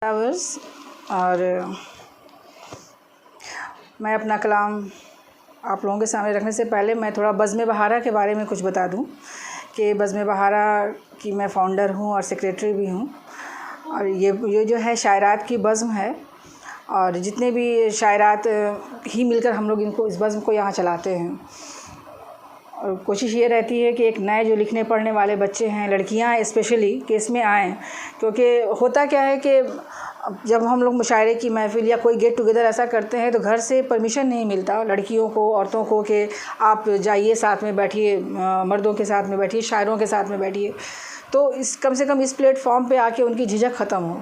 Towers. और मैं अपना कलाम आप लोगों के सामने रखने से पहले मैं थोड़ा बज़्म बहारा के बारे में कुछ बता दूं कि बज़्म बहारा की मैं फ़ाउंडर हूं और सेक्रेटरी भी हूं। और ये जो है शायरात की बज़्म है और जितने भी शायरात ही मिलकर हम लोग इस बज़्म को यहाँ चलाते हैं। और कोशिश ये रहती है कि एक नए जो लिखने पढ़ने वाले बच्चे हैं, लड़कियां स्पेशली, कि इसमें आएँ, क्योंकि होता क्या है कि जब हम लोग मुशायरे की महफ़िल या कोई गेट टुगेदर ऐसा करते हैं तो घर से परमिशन नहीं मिलता लड़कियों को, औरतों को, कि आप जाइए साथ में बैठिए, मर्दों के साथ में बैठिए, शायरों के साथ में बैठिए। तो इस कम से कम इस प्लेटफॉर्म पे आके उनकी झिझक ख़त्म हो।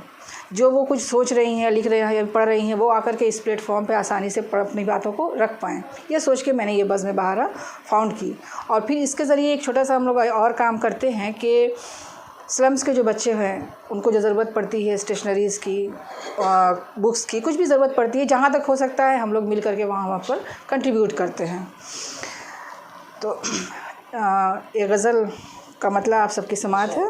जो वो कुछ सोच रही हैं, लिख रही हैं, पढ़ रही हैं, वो आकर के इस प्लेटफॉर्म पे आसानी से अपनी बातों को रख पाएँ। ये सोच के मैंने ये बज़्म बहारा फाउंड की। और फिर इसके ज़रिए एक छोटा सा हम लोग और काम करते हैं कि स्लम्स के जो बच्चे हैं उनको जो ज़रूरत पड़ती है स्टेशनरीज़ की, बुक्स की, कुछ भी ज़रूरत पड़ती है, जहाँ तक हो सकता है हम लोग मिल करके वहाँ पर कंट्रीब्यूट करते हैं। तो ये गज़ल का मतलब आप सबकी समात है।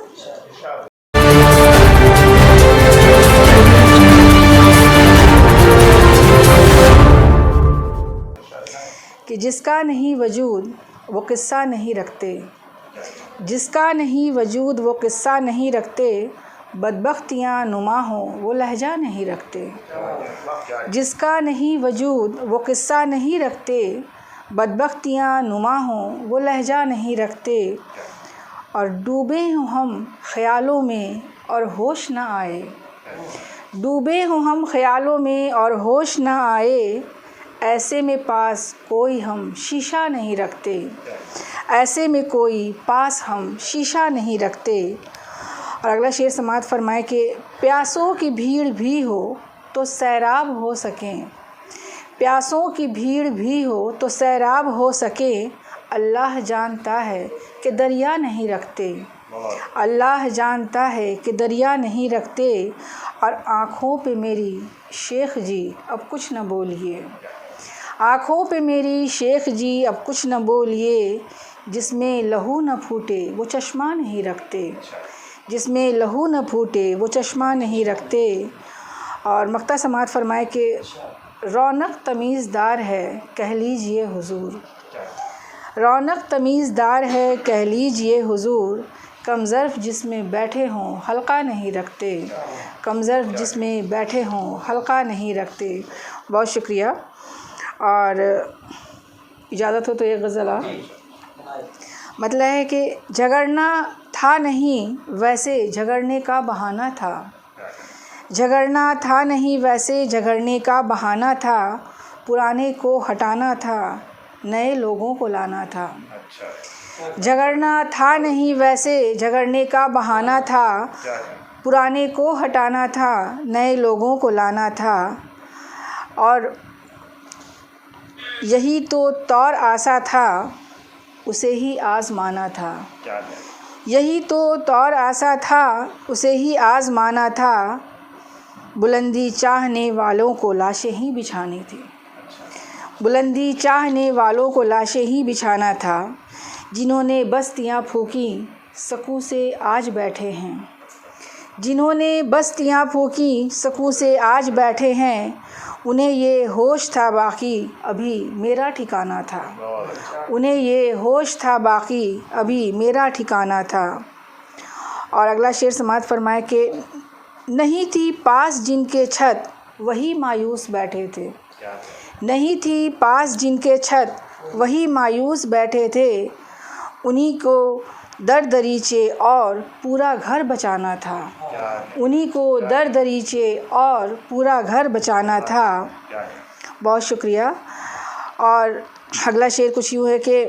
कि जिसका नहीं वजूद वो किस्सा नहीं रखते, जिसका नहीं वजूद वो किस्सा नहीं रखते, बदबख्तियाँ नुमा हो वो लहजा नहीं रखते। जिसका नहीं वजूद वो किस्सा नहीं रखते, बदबख्तियाँ नुमा हो वो लहजा नहीं रखते। और डूबे हों हम ख़यालों में और होश ना आए, डूबे हों हम ख़यालों में और होश ना आए, ऐसे में पास कोई हम शीशा नहीं रखते, ऐसे में कोई पास हम शीशा नहीं रखते। और अगला शेर समात फरमाए कि प्यासों की भीड़ भी हो तो सैराब हो सकें, प्यासों की भीड़ भी हो तो सैराब हो सके, अल्लाह जानता है कि दरिया नहीं रखते, अल्लाह जानता है कि दरिया नहीं रखते। और आँखों पे मेरी शेख जी अब कुछ न बोलिए, आँखों पे मेरी शेख जी अब कुछ न बोलिए, जिसमें लहू न फूटे वो चश्मा नहीं रखते, जिसमें लहू न फूटे वो चश्मा नहीं रखते। और मक्ता समात फरमाए कि रौनक तमीज़दार है कह लीजिए हुजूर, रौनक तमीज़दार है कह लीजिए हुजूर, कमज़र्फ़ जिसमें बैठे हों हल्का नहीं रखते, कमज़र्फ़ जिसमें बैठे हों हल्का नहीं रखते। बहुत शुक्रिया। और इजाज़त हो तो एक गज़ल मतलब है कि झगड़ना था नहीं वैसे झगड़ने का बहाना था, झगड़ना था नहीं वैसे झगड़ने का बहाना था, पुराने को हटाना था नए लोगों को लाना था। झगड़ना था नहीं वैसे झगड़ने का बहाना था, पुराने को हटाना था नए लोगों को लाना था। और यही तो तौर आसा था उसे ही आज़माना था, यही तो तौर आसा था उसे ही आज़माना था, बुलंदी चाहने वालों को लाशें ही बिछानी थी, बुलंदी चाहने वालों को लाशें ही बिछाना था, जिन्होंने बस्तियाँ फूंकी सकूं से आज बैठे हैं, जिन्होंने बस्तियाँ फूंकी सकूं से आज बैठे हैं, उन्हें ये होश था बाकी अभी मेरा ठिकाना था, उन्हें ये होश था बाकी अभी मेरा ठिकाना था। और अगला शेर समात फरमाए कि नहीं थी पास जिनके छत वही मायूस बैठे थे, नहीं थी पास जिनके छत वही मायूस बैठे थे, उन्हीं को दर दरीचे और पूरा घर बचाना था, उन्हीं को दर दरीचे और पूरा घर बचाना था। बहुत शुक्रिया। और अगला शेर कुछ यूँ है कि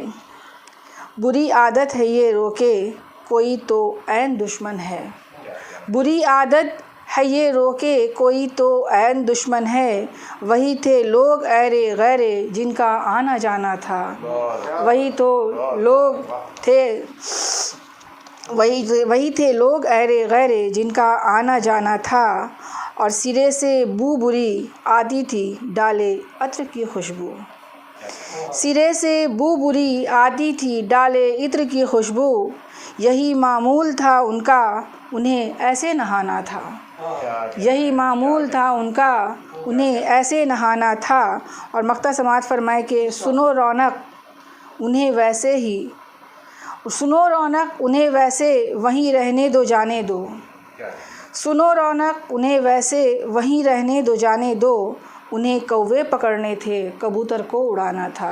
बुरी आदत है ये रोके कोई तो ऐन दुश्मन है, बुरी आदत है ये रोके कोई तो ऐन दुश्मन है, वही थे लोग ऐरे गैरे जिनका आना जाना था, वही तो लोग थे, वही थे लोग ऐरे गैरे जिनका आना जाना था। और सिरे से बू बुरी आती थी डाले अत्र की खुशबू, सिरे से बू बुरी आती थी डाले इत्र की खुशबू, यही मामूल था उनका उन्हें ऐसे नहाना था, यही मामूल था उनका, उन्हें ऐसे नहाना था। और मक्ता समात फरमाए कि सुनो रौनक उन्हें वैसे ही, सुनो रौनक उन्हें वैसे वहीं रहने दो जाने दो, सुनो रौनक उन्हें वैसे वहीं रहने दो जाने दो। उन्हें कौवे पकड़ने थे कबूतर को उड़ाना था,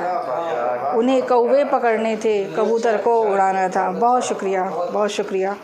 उन्हें कौवे पकड़ने थे कबूतर को उड़ाना था। बहुत शुक्रिया, बहुत शुक्रिया।